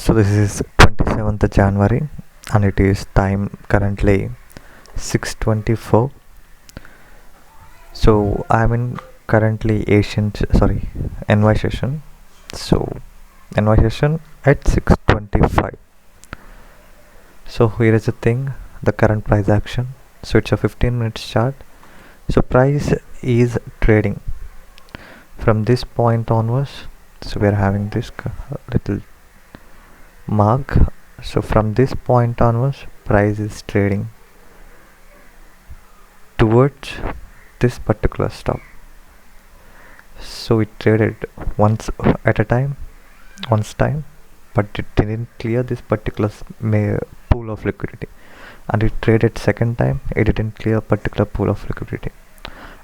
So this is 27th January and it is time currently 6:24. So I'm in currently NY session. So NY session at 6:25. So here is the thing, the current price action. So it's a 15 minutes chart. So price is trading from this point onwards. So we are having this little mark. So from this point onwards, price is trading towards this particular stop. So it traded once at a time, but it didn't clear this particular pool of liquidity. And it traded second time, it didn't clear a particular pool of liquidity.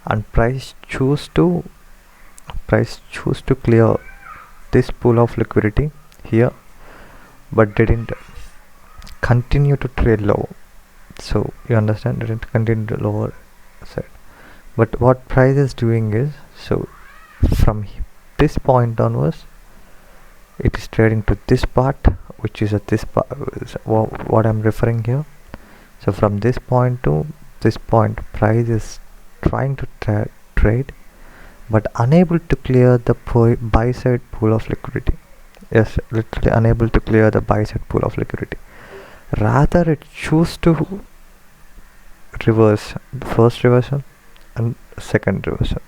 And price choose to clear this pool of liquidity here, but didn't continue to trade low. So you understand, didn't continue to lower side. But what price is doing is, so from this point onwards, it is trading to this part, which is at this part, what I'm referring here. So from this point to this point, price is trying to trade, but unable to clear the buy side pool of liquidity. Yes, literally unable to clear the buy side pool of liquidity. Rather, it choose to reverse the first reversal and second reversal.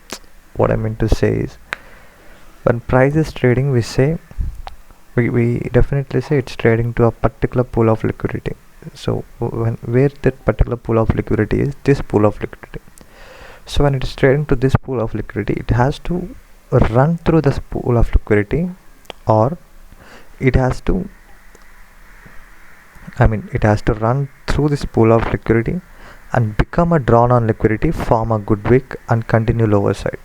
What I mean to say is, when price is trading, we definitely say it's trading to a particular pool of liquidity. So where that particular pool of liquidity is, this pool of liquidity. So when it is trading to this pool of liquidity, it has to run through this pool of liquidity, or it has to run through this pool of liquidity and become a drawn on liquidity, form a good wick and continue lower side,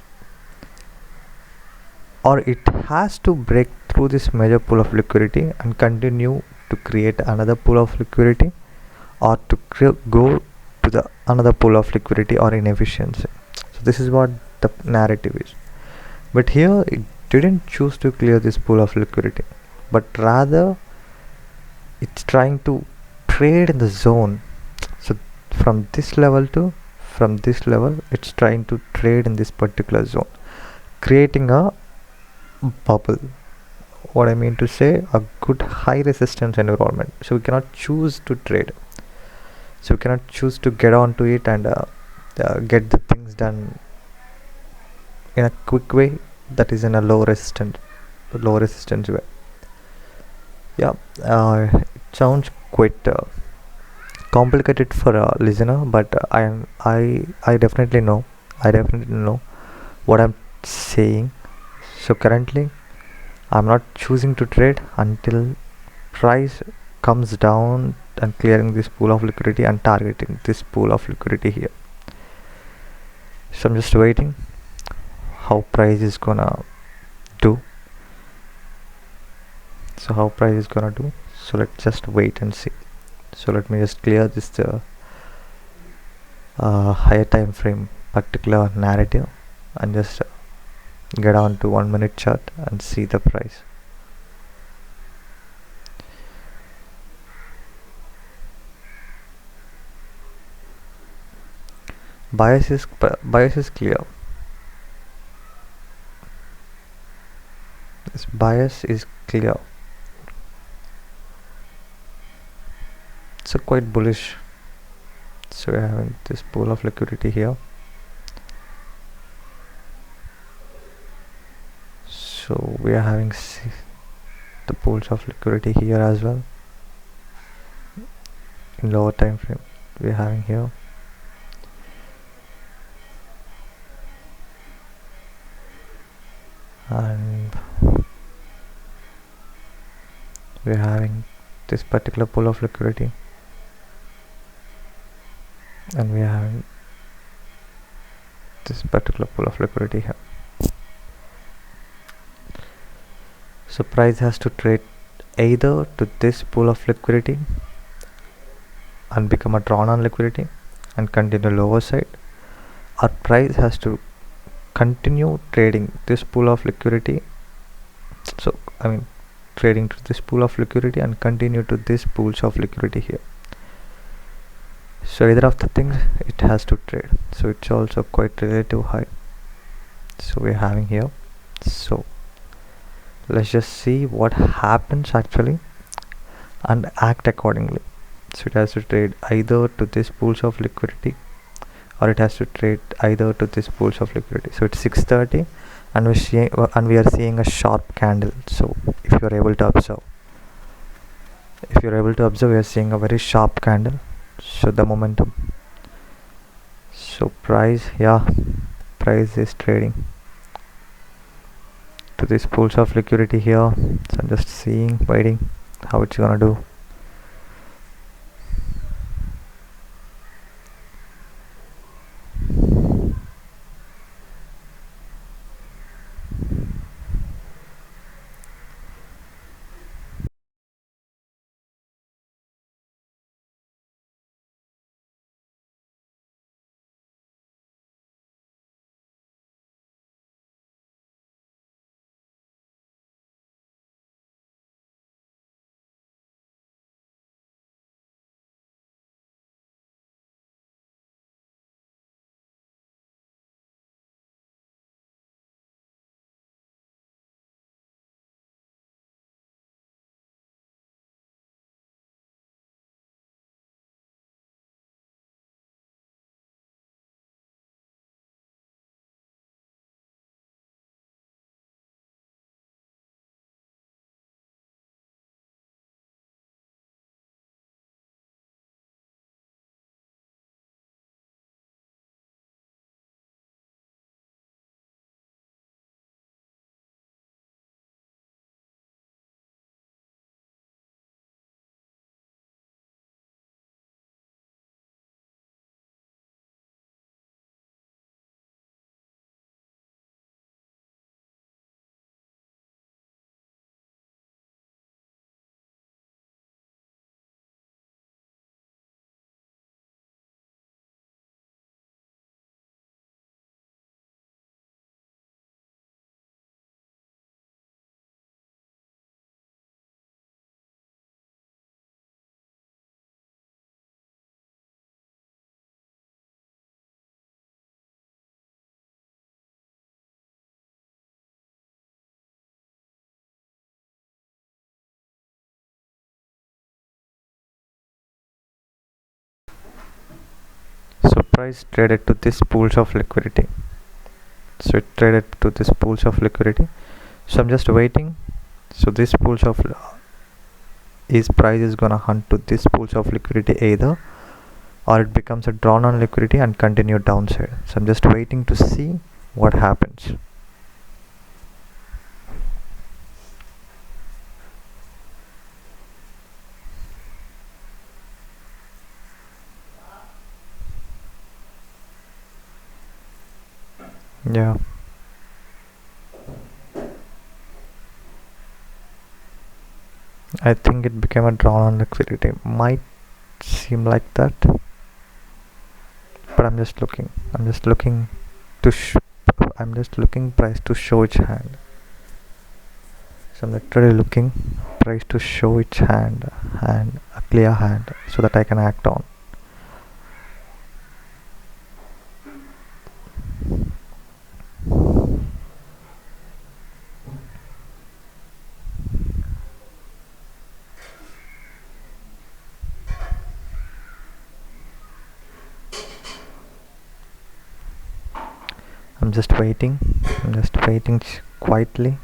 or it has to break through this major pool of liquidity and continue to create another pool of liquidity, or to go to the another pool of liquidity or inefficiency. So this is what the narrative is. But here it didn't choose to clear this pool of liquidity, but rather it's trying to trade in the zone. So from this level, it's trying to trade in this particular zone, creating a bubble. What I mean to say, a good high resistance environment. So we cannot choose to trade. So we cannot choose to get onto it and get the things done in a quick way. That is in a low resistance way. Yeah, it sounds quite complicated for a listener, but I definitely know what I'm saying. So currently I'm not choosing to trade until price comes down and clearing this pool of liquidity and targeting this pool of liquidity here. So I'm just waiting how price is gonna do. So let's just wait and see. So let me just clear this higher time frame particular narrative and just get on to 1 minute chart and see the price. Bias is clear. This bias is clear. So quite bullish. So we're having this pool of liquidity here. So we are having the pools of liquidity here as well. In lower time frame, we are having here. And we're having this particular pool of liquidity, and we are having this particular pool of liquidity here. So price has to trade either to this pool of liquidity and become a drawn on liquidity and continue lower side, or price has to continue trading this pool of liquidity. So trading to this pool of liquidity and continue to this pools of liquidity here. So either of the things it has to trade, so it's also quite relative high. So we're having here, so let's just see what happens actually and act accordingly. So it has to trade either to this pools of liquidity, or it has to trade either to this pools of liquidity. So it's 6:30 and we are seeing a sharp candle. So if you're able to observe, we are seeing a very sharp candle. So the momentum, so price, yeah, price is trading to these pools of liquidity here. So I'm just seeing, waiting how it's gonna do. So price traded to this pools of liquidity. So it traded to this pools of liquidity. So I'm just waiting. So this pools of is price is gonna hunt to this pools of liquidity either, or it becomes a drawn on liquidity and continue downside. So I'm just waiting to see what happens. Yeah, I think it became a drawn on liquidity. Might seem like that, but I'm just looking to I'm just looking price to show its hand. So I'm literally looking price to show its hand, a clear hand, so that I can act on. I'm just waiting. I'm just waiting quietly.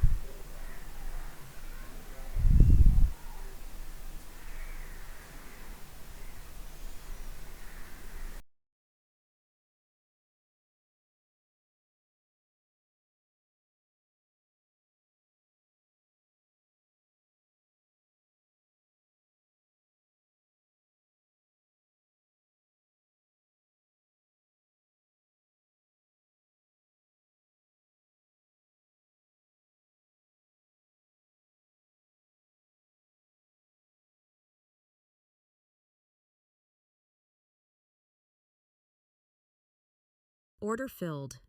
Order filled.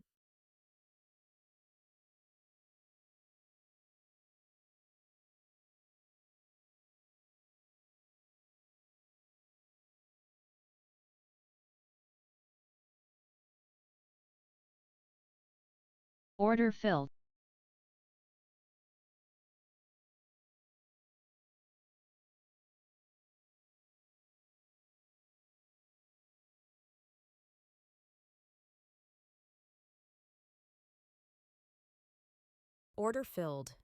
Order filled. Order filled.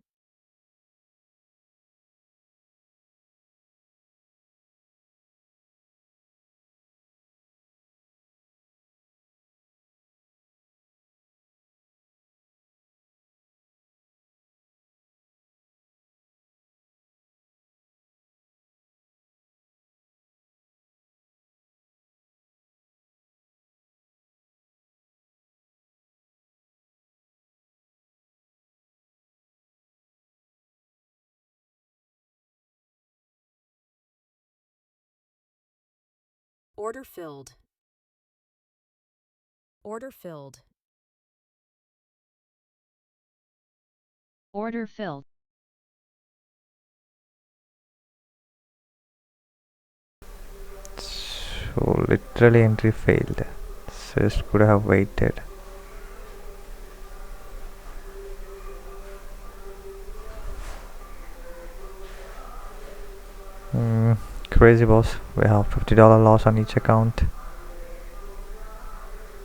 Order filled. Order filled. Order filled. So literally entry failed. Just could have waited. Crazy boss. We have $50 loss on each account.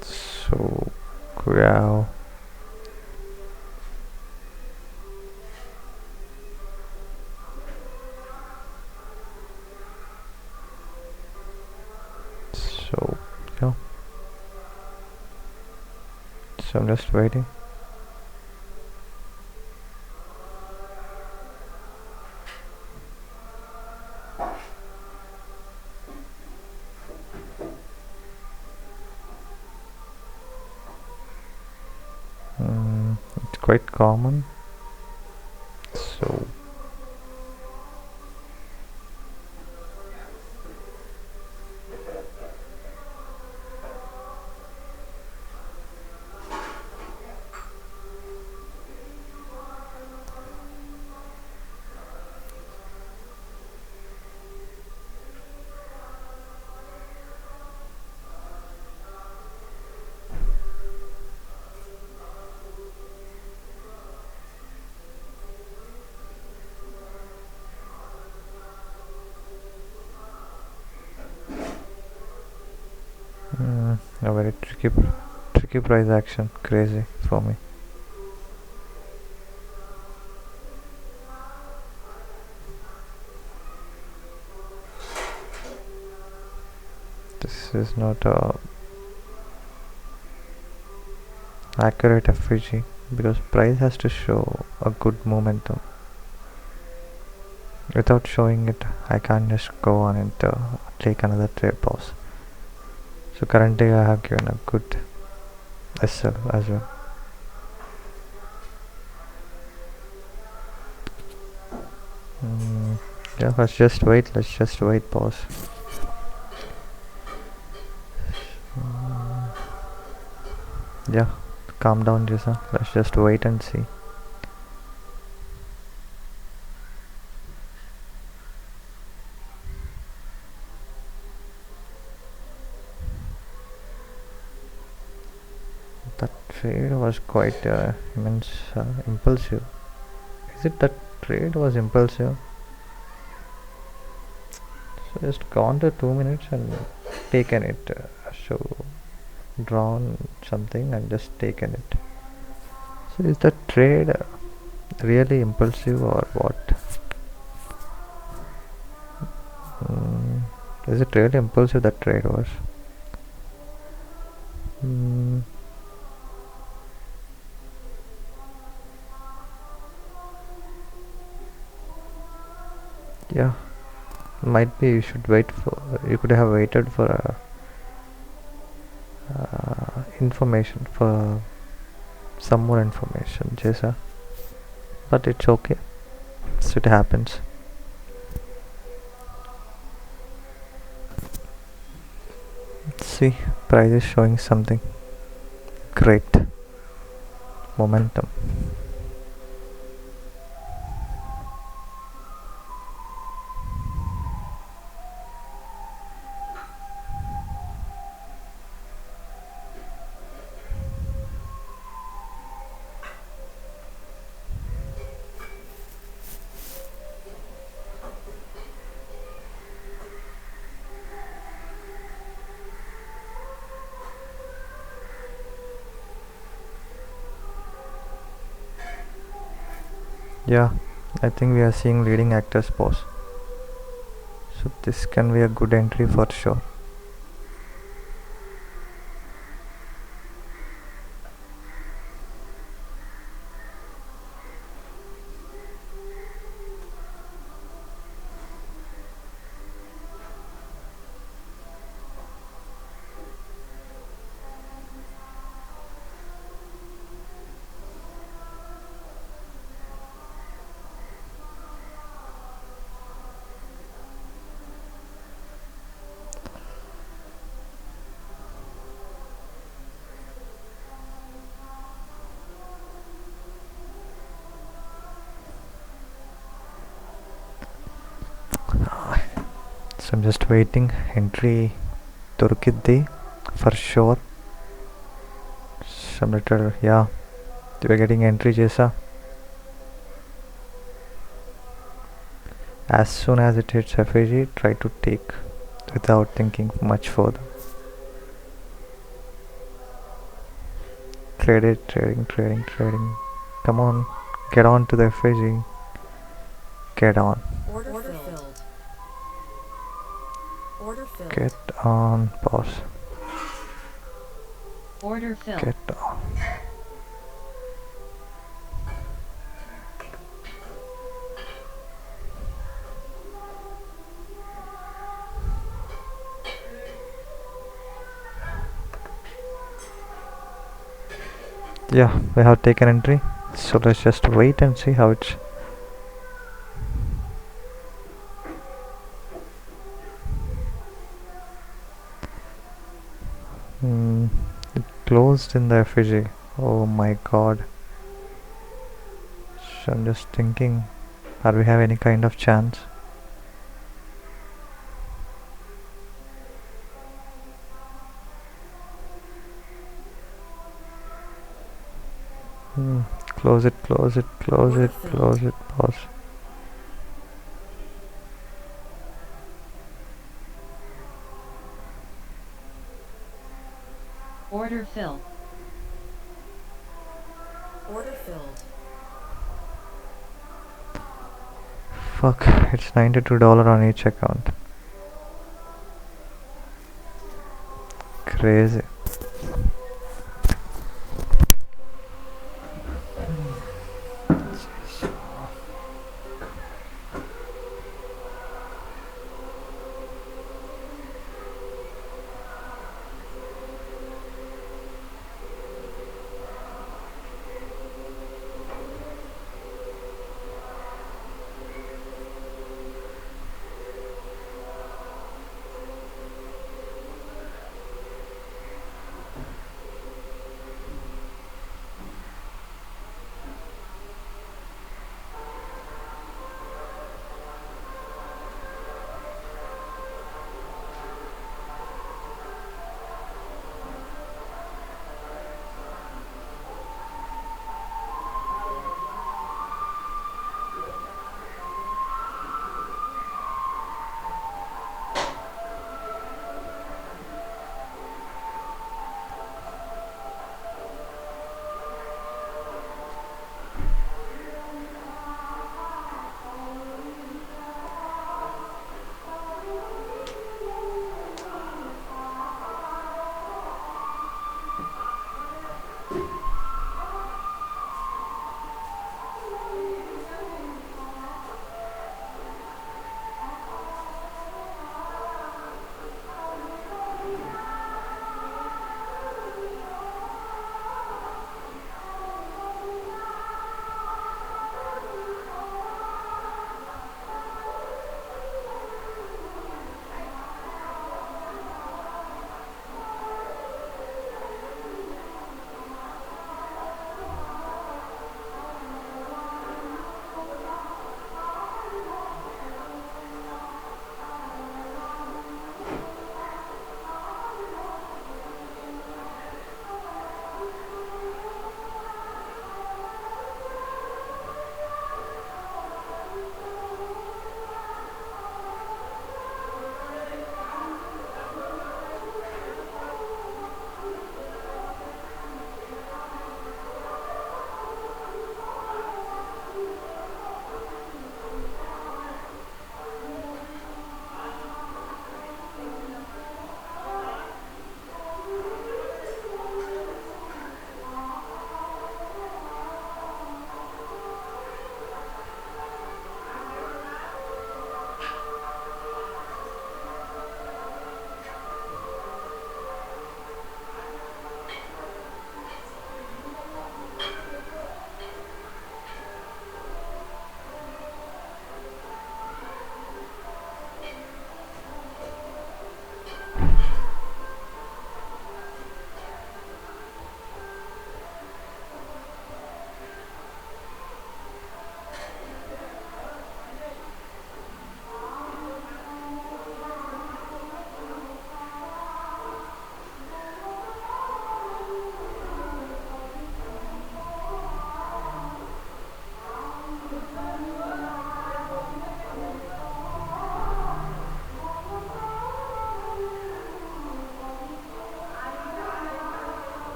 So yeah. So yeah. So I'm just waiting. It's quite common. So a very tricky price action. Crazy for me. This is not a accurate FVG because price has to show a good momentum. Without showing it, I can't just go on and take another trade pause. So currently I have given a good SL as well. Yeah, let's just wait pause. Yeah, calm down, Jisa. Let's just wait and see. That trade was quite immense, impulsive. Is it that trade was impulsive? So just gone to 2 minutes and taken it. So drawn something and just taken it. So is the trade really impulsive or what? Is it really impulsive that trade was? Yeah, might be you could have waited for information, for some more information, Jessa. But it's okay. So it happens. Let's see, price is showing something great momentum. Yeah, I think we are seeing leading actors pose. So this can be a good entry for sure. So I'm just waiting. Entry Turkiddi for sure. Some little, yeah. We're getting entry Jesa. As soon as it hits FAG, try to take without thinking much further. Trade it, trading. Come on, get on to the FAG. Get on. Order filled. Order filled. Get on, boss. Order filled. Get on. Yeah, we have taken entry. So let's just wait and see how it's. It closed in the FAG. Oh my god. So I'm just thinking, are we have any kind of chance? Close it, boss. Order filled. Order filled. Fuck, it's $92 on each account. Crazy.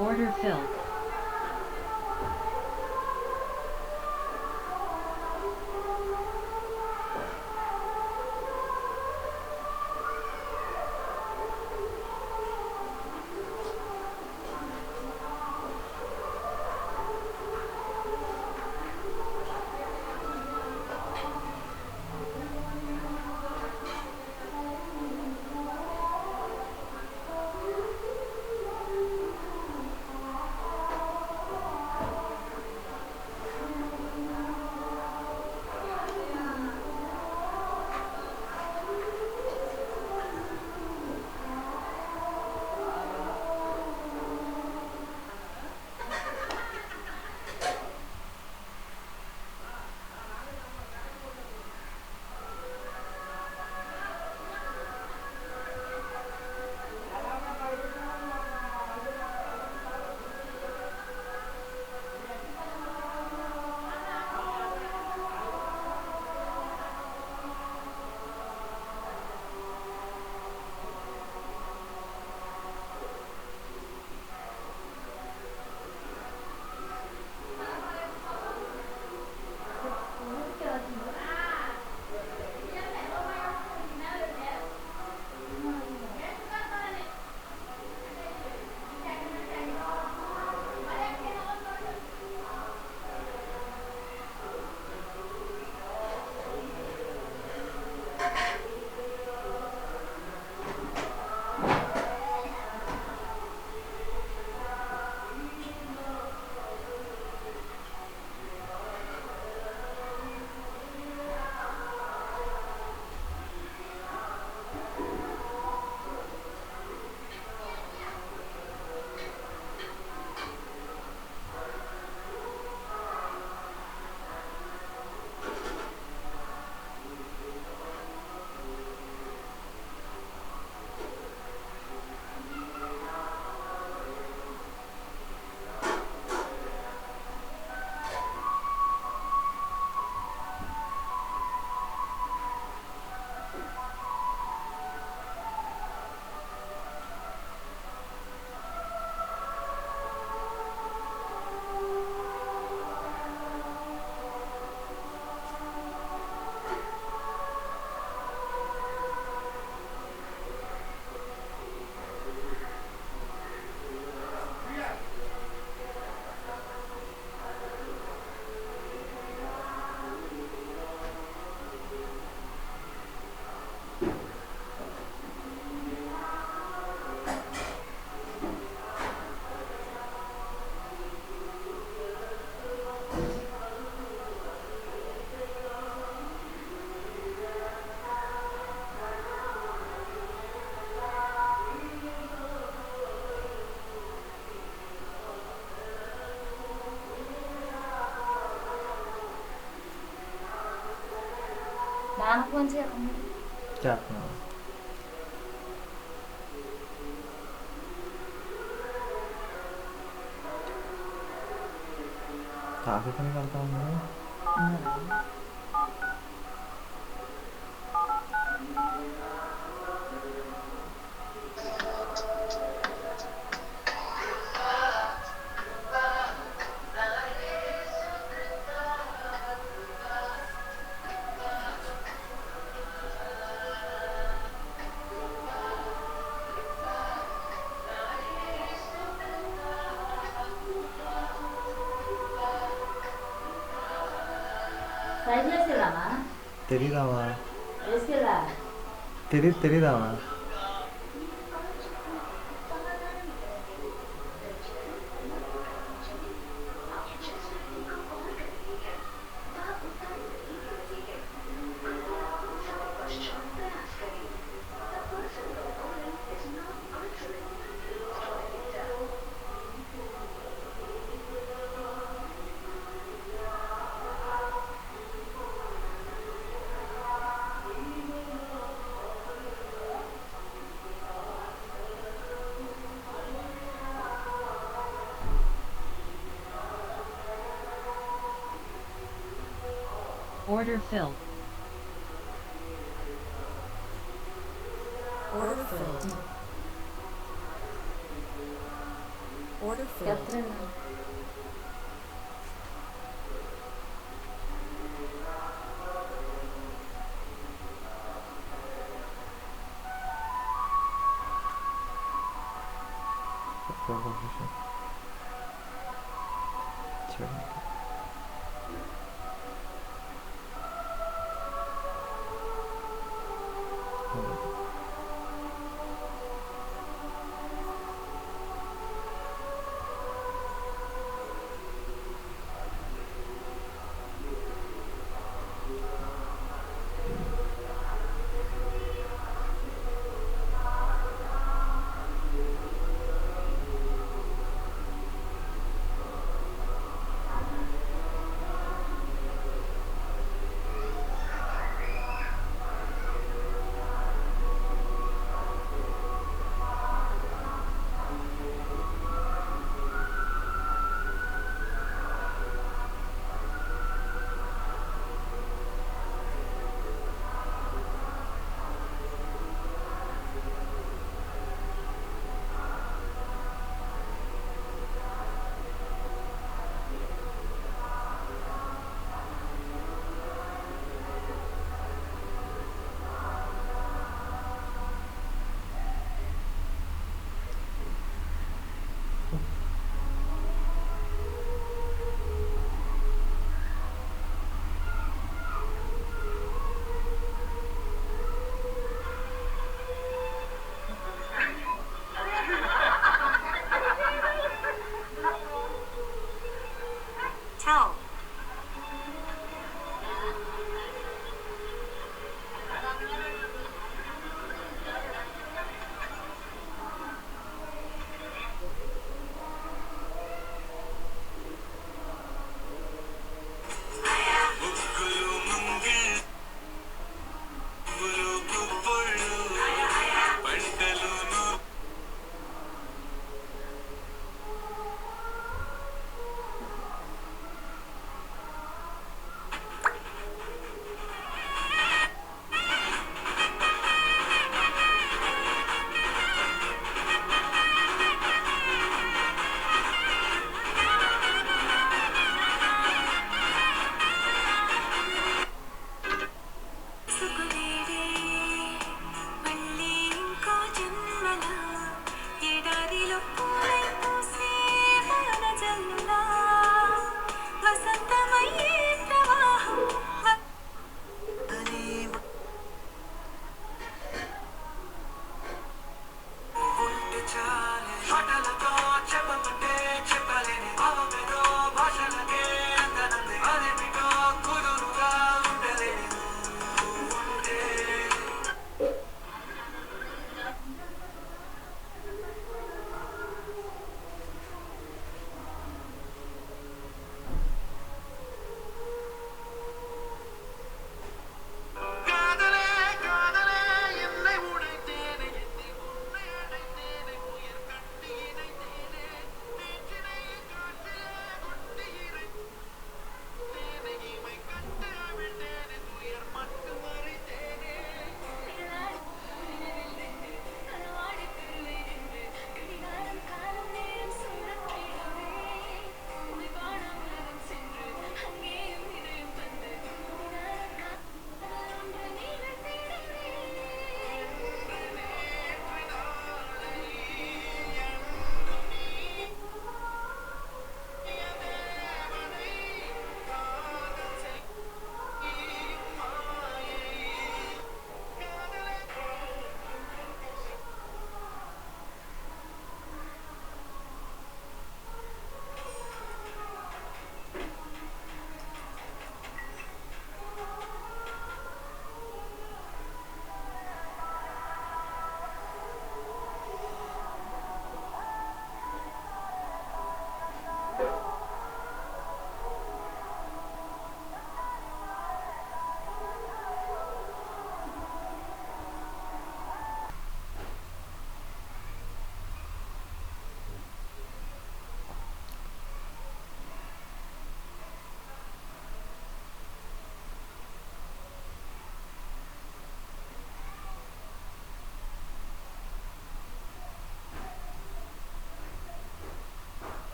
Order filled. 나한테 번째 क्या आगे तो निकालता हूँ मैं 사이즈 했을라나? तेरीदावा 했을라? तेरीदावा Order filled. Order filled. Order filled. Catherine.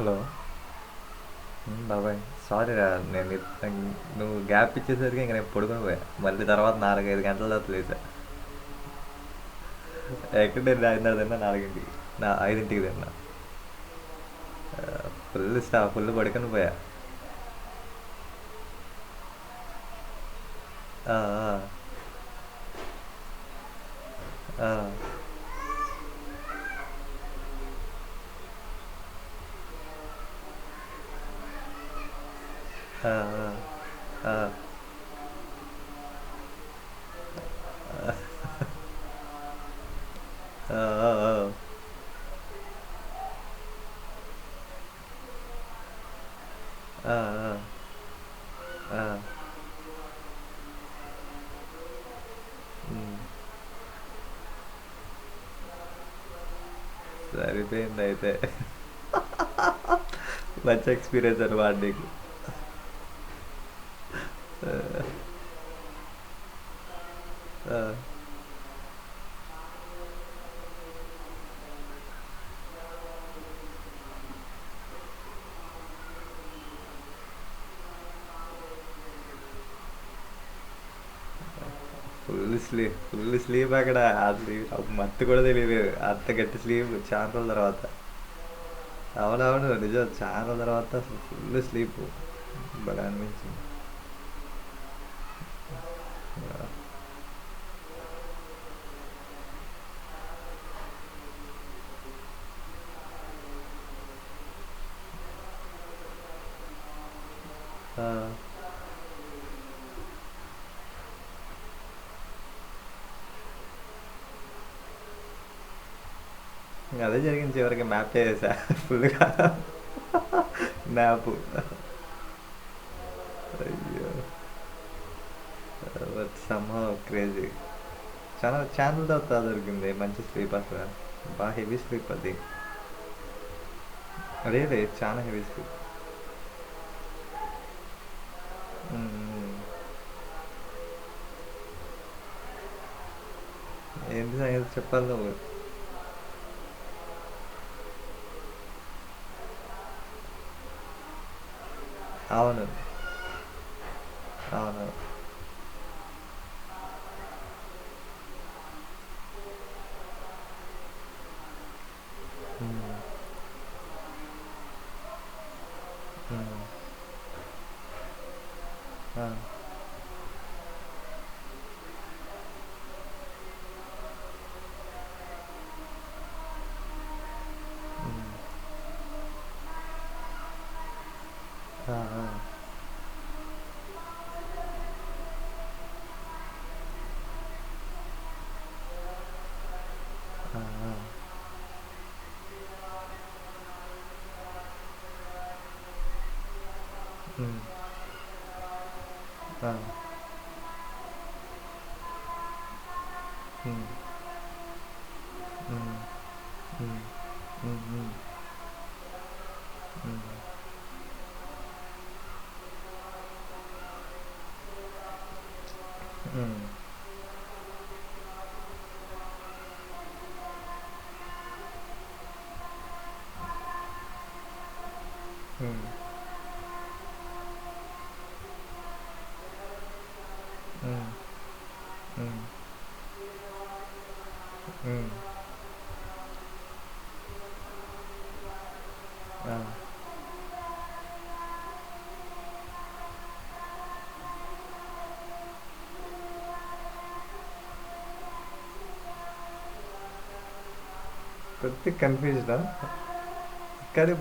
Hello. బాబాయ్, sorry రా, నేను నువ్వు గ్యాప్ ఇచ్చేసరికి ఇంక నేను పడుకొని పోయా. మళ్ళీ తర్వాత 4-5 గంటల తర్వాత లేచా. ఎక్కడ నేను 5:30 తిన్నా, 4ంటికి, 5ంటికి తిన్నా. ఫుల్ పడుకొని పోయా. ఆ, ఆ, ఆ, ఆ, ఆ, ఆ, ఆ, ఆ, ఆ, ఉమ్. సరిపోయింది అయితే. మంచి ఎక్స్పీరియన్స్ అనమాట నీకు. ఆ, ఫుల్ స్లీప్ అక్కడ. అసలు మత్తు కూడా తెలియదు, అంత గట్టి స్లీప్ చాలా రోజుల తర్వాత. అవునవును, నిజం, చాలా రోజుల తర్వాత అసలు ఫుల్ స్లీప్. బాగా అనిపించింది. అదే జరిగింది, చివరికి మ్యాప్ చేసేసా ఫుల్గా. మ్యాప్. అయ్యో, సమ్హౌ క్రేజీ. చాలా ఛానల్ తర్వాత దొరికింది మంచి స్లీప్ అసలు. బాగా హెవీ స్లీప్ అది. అదే చాలా హెవీ స్లీప్. ఏంటి సంగతి చెప్పాలి నువ్వు. అవును, అవును. ఉమ్, ఉమ్, ఆ, ఉమ్, ఆ, ఆ, ఆ, ఆ, ఉమ్, ఆ, ఉమ్, ఉమ్, ఉమ్, ఉమ్, ఉమ్, ఉమ్, ఉమ్, ఉమ్, ఉమ్, ఉమ్, ఉమ్, ఆ, కొద్ది కన్ఫ్యూజ్డా, కానీ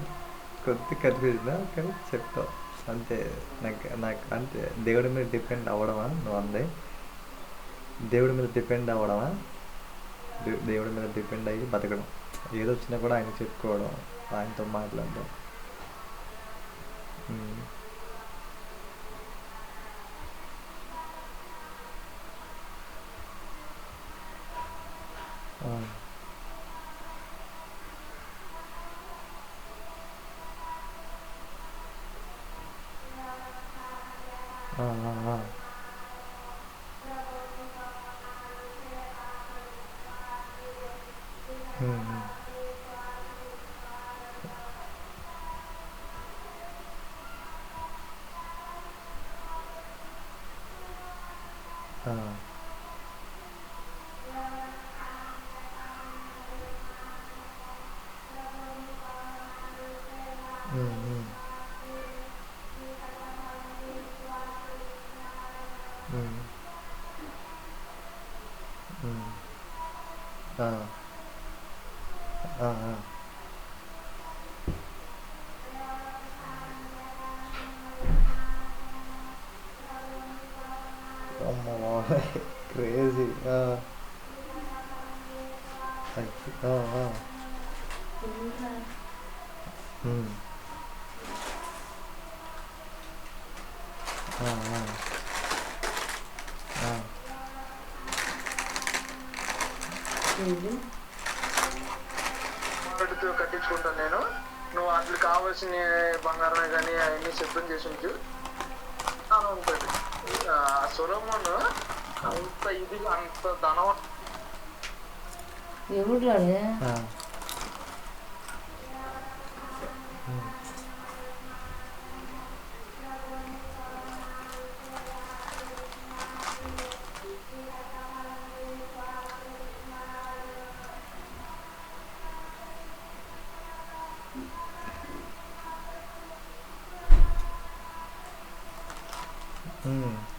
కొద్ది కన్ఫ్యూజ్డా, కానీ చెప్తావు అంతే. నాకు అంతే. దేవుడి మీద డిపెండ్ అవ్వడమా నువ్వు అంది? దేవుడి మీద డిపెండ్ అవ్వడమా? దేవుడి మీద డిపెండ్ అయ్యి బతకడం, ఏదొచ్చినా కూడా ఆయన చెప్పుకోవడం, ఆయనతో మాట్లాడడం. ఉమ్, ఆ, ఆ, ఆ, ఆ, ఉమ్, ఆ, ఆ, ఆ. అమ్మో క్రేజీ. పెడుతూ కట్టించుకుంటాను నేను. నువ్వు వాటికి కావాల్సిన బంగారమే కానీ అవన్నీ సిద్ధం చేసి ఉంచు అని ఉంటుంది. ఆ సొలొమోన్ అంత ఇది అంత ధనవంతుడు. ఎవరు Mm.